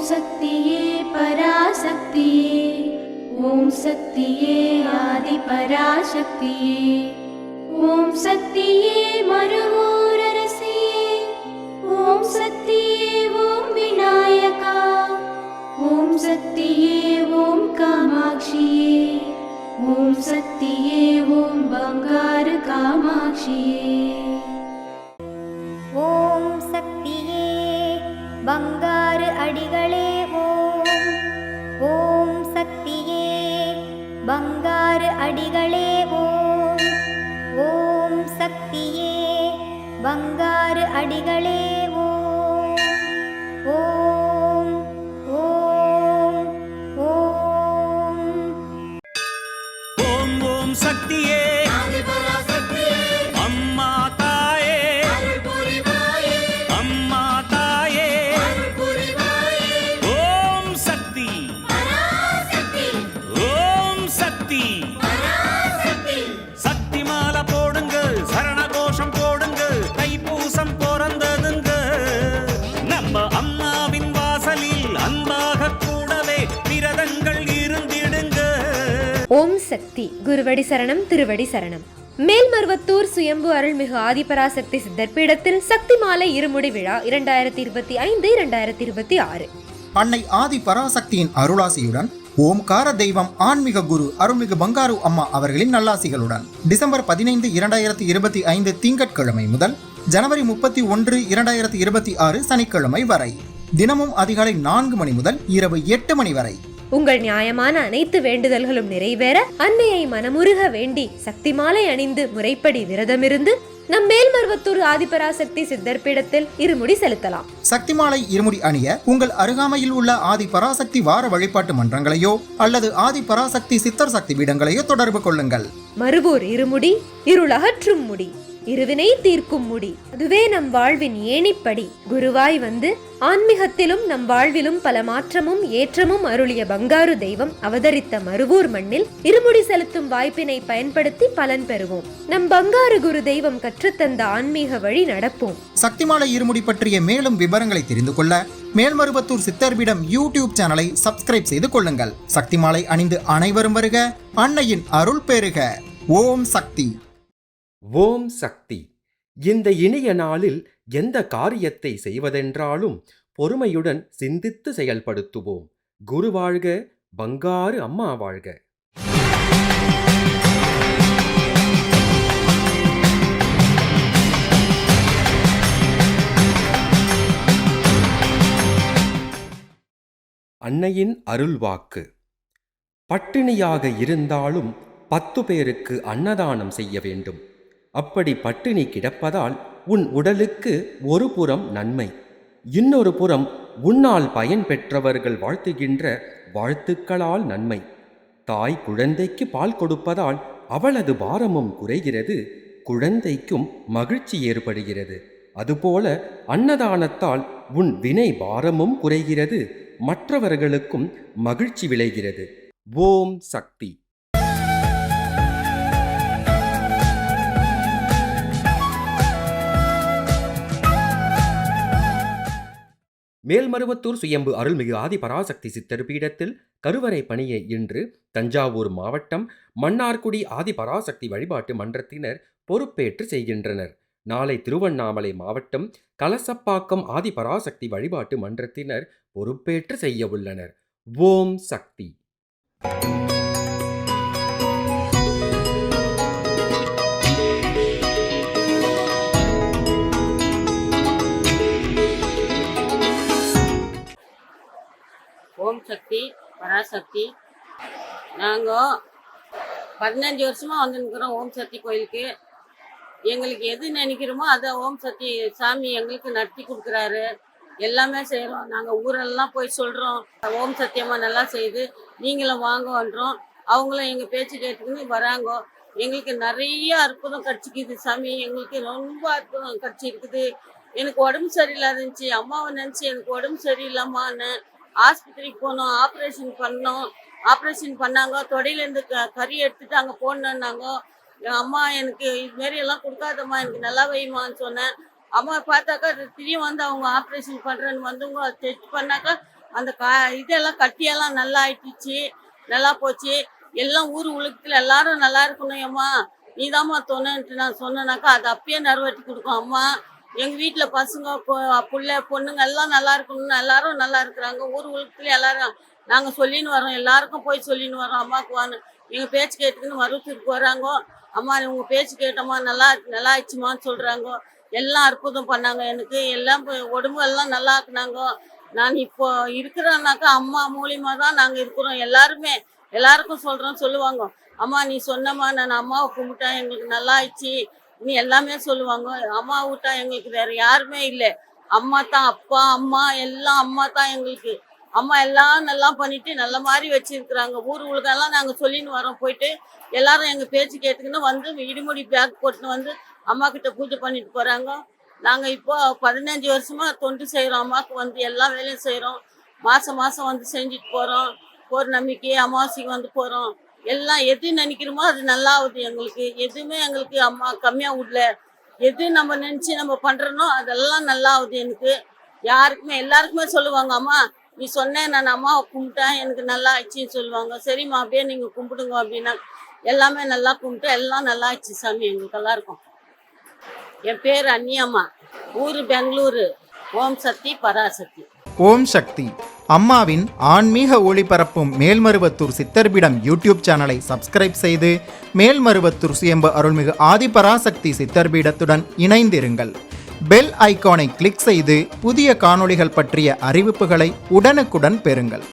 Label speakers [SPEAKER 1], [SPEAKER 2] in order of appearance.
[SPEAKER 1] சக்தியே பராசக்தியே, ஓம் சக்தியே ஆதி பராசக்தியே, ஓம் சக்தியே மருவூரரசியே, ஓம் சக்தியே ஓம் விநாயகா, ஓம் சக்தியே ஓம் காமாட்சியே, ஓம் சக்தியே ஓம் பங்காரு காமாட்சியே.
[SPEAKER 2] ஓம் சக்தியே பங்காரு அடிகளே ஓம். ஓம் சக்தியே பங்காரு அடிகளே ஓம். ஓம் சக்தியே பங்காரு அடிகளே ஓம். ஓம் ஓம் ஓம்.
[SPEAKER 3] ஓம் ஓம் சக்தியே அம்மா தாயே, அம்மா தாயே, ஓம் சக்தி, ஓம் சக்தி, சக்தி மாலை போடுங்க, சரண கோஷம் போடுங்க, தைப்பூசம் பிறந்ததுங்க, நம்ம அம்மாவின் வாசலில் அன்பாக கூடவே விரதங்கள் இருந்திடுங்க.
[SPEAKER 4] ஓம் சக்தி. குருவடி சரணம், திருவடி சரணம். மேல்மருவத்தூர் சுயம்பு அருள்மிகு ஆதிபராசக்தி சித்தர் பீடத்தில் சக்தி மாலை இருமுடி விழா 2025-2026.
[SPEAKER 5] அன்னை ஆதி பராசக்தியின் அருளாசியுடன் ஓம்கார தெய்வம் ஆன்மீக குரு அருள்மிகு பங்காரு அம்மா அவர்களின் நல்லாசிகளுடன் டிசம்பர் 15, 2025 திங்கட்கிழமை முதல் ஜனவரி 31, 2026 சனிக்கிழமை வரை தினமும் அதிகாலை 4 மணி முதல் இரவு 8 மணி வரை
[SPEAKER 4] உங்கள் நியாயமான அனைத்து வேண்டுதல்களும் நிறைவேற அன்னையை மனமுருக வேண்டி சக்தி மாலை அணிந்து முறைப்படி விரதமிருந்து நம் மேல்மருவத்தூர் ஆதிபராசக்தி சித்தர் பீடத்தில் இருமுடி செலுத்தலாம்.
[SPEAKER 5] சக்தி மாலை இருமுடி அணிய உங்கள் அருகாமையில் உள்ள ஆதி பராசக்தி வார வழிபாட்டு மன்றங்களையோ அல்லது ஆதி பராசக்தி சித்தர் சக்தி பீடங்களையோ தொடர்பு கொள்ளுங்கள்.
[SPEAKER 4] மறுவூர் இருமுடி இருளகற்றும் முடி, இருவினை தீர்க்கும் முடி, அதுவே நம் வாழ்வின் ஏணிப்படி. குருவாய் வந்து ஆன்மீகத்திலும் நம் வாழ்விலும் பல மாற்றமும் ஏற்றமும் அருளிய பங்காரு தெய்வம் அவதரித்த மருவூர் மண்ணில் இருமுடி செலுத்தும் வாய்ப்பினை பயன்படுத்தி பலன் பெறுவோம். நம் பங்காரு குரு தெய்வம் கற்றுத்தந்த ஆன்மீக வழி நடப்போம்.
[SPEAKER 5] சக்திமாலை இருமுடி பற்றிய மேலும் விவரங்களை தெரிந்து கொள்ள மேல்மருவத்தூர் சித்தர்பீடம் யூடியூப் சேனலை சப்ஸ்கிரைப் செய்து கொள்ளுங்கள். சக்திமாலை அணிந்து அனைவரும் வருக, அன்னையின் அருள் பெறுக. ஓம் சக்தி.
[SPEAKER 6] ஓம் சக்தி. இந்த இனிய நாளில் எந்த காரியத்தை செய்வதென்றாலும் பொறுமையுடன் சிந்தித்து செயல்படுத்துவோம். குரு வாழ்க, பங்காரு அம்மா வாழ்க. அன்னையின் அருள்வாக்கு. பட்டினியாக இருந்தாலும் 10 பேருக்கு அன்னதானம் செய்ய வேண்டும். அப்படி பட்டினி கிடப்பதால் உன் உடலுக்கு ஒரு புறம் நன்மை, இன்னொரு புறம் உன்னால் பயன் பெற்றவர்கள் வாழ்த்துகின்ற வாழ்த்துக்களால் நன்மை. தாய் குழந்தைக்கு பால் கொடுப்பதால் அவளது பாரமும் குறைகிறது, குழந்தைக்கும் மகிழ்ச்சி ஏற்படுகிறது. அதுபோல அன்னதானத்தால் உன் வினை பாரமும் குறைகிறது, மற்றவர்களுக்கும் மகிழ்ச்சி விளைகிறது. ஓம் சக்தி. மேல்மருவத்தூர் சுயம்பு அருள்மிகு ஆதி பராசக்தி சித்தர் பீடத்தில் கருவறை பணியை இன்று தஞ்சாவூர் மாவட்டம் மன்னார்குடி ஆதி பராசக்தி வழிபாட்டு மன்றத்தினர் பொறுப்பேற்று செய்கின்றனர். நாளை திருவண்ணாமலை மாவட்டம் கலசப்பாக்கம் ஆதி பராசக்தி வழிபாட்டு மன்றத்தினர் பொறுப்பேற்று செய்ய உள்ளனர். ஓம் சக்தி.
[SPEAKER 7] ஓம் சக்தி பராசக்தி. நாங்கள் 15 வருஷமாக வந்துருக்கிறோம் ஓம் சக்தி கோயிலுக்கு. எங்களுக்கு எது நினைக்கிறோமோ அதை ஓம் சக்தி சாமி எங்களுக்கு நடத்தி கொடுக்குறாரு. எல்லாமே செய்கிறோம். நாங்கள் ஊரெல்லாம் போய் சொல்கிறோம், ஓம் சத்தியமாக நல்லா செய்து நீங்களும் வாங்கன்றோம். அவங்களும் எங்கள் பேச்சு கேட்டுக்கின்னு வராங்கோ. எங்களுக்கு நிறைய அற்புதம் கிடச்சிக்குது சாமி. எங்களுக்கு ரொம்ப அற்புதம் கிடச்சிருக்குது. எனக்கு உடம்பு சரியில்லாத இருந்துச்சு. அம்மாவை நினச்சி எனக்கு உடம்பு சரியில்லாமான்னு ஆஸ்பத்திரிக்கு போனோம், ஆப்ரேஷன் பண்ணோம். ஆப்ரேஷன் பண்ணாங்க, தொடையிலேருந்து கறி எடுத்துட்டு அங்கே போடணுன்னாங்க. என் அம்மா எனக்கு இதுமாரி எல்லாம் கொடுக்காதம்மா, எனக்கு நல்லா வைமான்னு சொன்னேன். அம்மா பார்த்தாக்கா திரும்பி வந்து அவங்க ஆப்ரேஷன் பண்ணுறேன்னு வந்தவங்க டெஸ்ட் பண்ணாக்கா அந்த இதெல்லாம் கட்டியெல்லாம் நல்லா ஆயிட்டுச்சு, நல்லா போச்சு. எல்லாம் ஊர் உலகத்தில் எல்லாரும் நல்லா இருக்கணும் அம்மா, நீதாம்மா தோணுன்ட்டு நான் சொன்னேனாக்கா அது அப்பயே நிறைவேற்றி கொடுக்கும். அம்மா எங்கள் வீட்டில் பசங்க பிள்ளை பொண்ணுங்க எல்லாம் நல்லா இருக்கணும்னு எல்லாரும் நல்லா இருக்கிறாங்க. ஊர் உலகத்துல எல்லாரும் நாங்கள் சொல்லின்னு வரோம், எல்லாருக்கும் போய் சொல்லின்னு வரோம். அம்மாவுக்கு வான்னு எங்கள் பேச்சு கேட்டுக்கின்னு மருவத்தூருக்கு வராங்க. அம்மா உங்கள் பேச்சு கேட்டம்மா நல்லா நல்லா ஆயிடுச்சுமான்னு சொல்கிறாங்க. எல்லாம் அற்புதம் பண்ணாங்க எனக்கு, எல்லாம் உடம்பு எல்லாம் நல்லா ஆக்குனாங்க. நான் இப்போ இருக்கிறேன்னாக்கா அம்மா மூலியமா தான் நாங்கள் இருக்கிறோம். எல்லாருக்கும் சொல்லுவாங்க, அம்மா நீ சொன்னம்மா நான் அம்மாவை கும்பிட்டேன் எங்களுக்கு நல்லா ஆயிடுச்சு நீ எல்லாமே சொல்லுவாங்க. அம்மா விட்டா எங்களுக்கு வேற யாருமே இல்லை, அம்மா தான். அப்பா அம்மா எல்லாம் அம்மா தான் எங்களுக்கு. அம்மா எல்லாம் நல்லா பண்ணிட்டு நல்ல மாதிரி வச்சிருக்கிறாங்க. ஊர் உலகெல்லாம் நாங்கள் சொல்லின்னு வரோம். போயிட்டு எல்லாரும் எங்கள் பேச்சு கேட்டுக்கின்னு வந்து இடிமுடி பேக் போட்டுன்னு வந்து அம்மா கிட்ட பூஜை பண்ணிட்டு போகிறாங்க. நாங்கள் இப்போ 15 வருஷமா தொண்டு செய்கிறோம். அம்மாவுக்கு வந்து எல்லா வேலையும் செய்கிறோம். மாதம் வந்து செஞ்சுட்டு போகிறோம். பௌர்ணமிக்கு அமாவாசைக்கு வந்து போகிறோம். எல்லாம் எது நினைக்கிறோமோ அது நல்லா ஆகுது எங்களுக்கு. எதுவுமே எங்களுக்கு அம்மா கம்மியாக விடல. எது நம்ம நினச்சி நம்ம பண்ணுறனோ அதெல்லாம் நல்லா ஆகுது எனக்கு. எல்லாருக்குமே சொல்லுவாங்க, அம்மா நீ சொன்னேன் நான் அம்மாவை கும்பிட்டேன் எனக்கு நல்லா ஆயிடுச்சின்னு சொல்லுவாங்க. சரிம்மா அப்படியே நீங்கள் கும்பிடுங்க அப்படின்னா எல்லாமே நல்லா கும்பிட்டு எல்லாம் நல்லா ஆயிடுச்சு சாமி எங்களுக்கு எல்லாருக்கும். என் பேர் அன்னியம்மா, ஊர் பெங்களூரு. ஓம் சக்தி பராசக்தி.
[SPEAKER 5] ஓம் சக்தி அம்மாவின் ஆன்மீக ஒளிபரப்பும் மேல்மருவத்தூர் சித்தர்பீடம் யூடியூப் சேனலை சப்ஸ்கிரைப் செய்து மேல்மருவத்தூர் சுயம்பு அருள்மிகு ஆதிபராசக்தி சித்தர்பீடத்துடன் இணைந்திருங்கள். பெல் ஐகானை கிளிக் செய்து புதிய காணொளிகள் பற்றிய அறிவிப்புகளை உடனுக்குடன் பெறுங்கள்.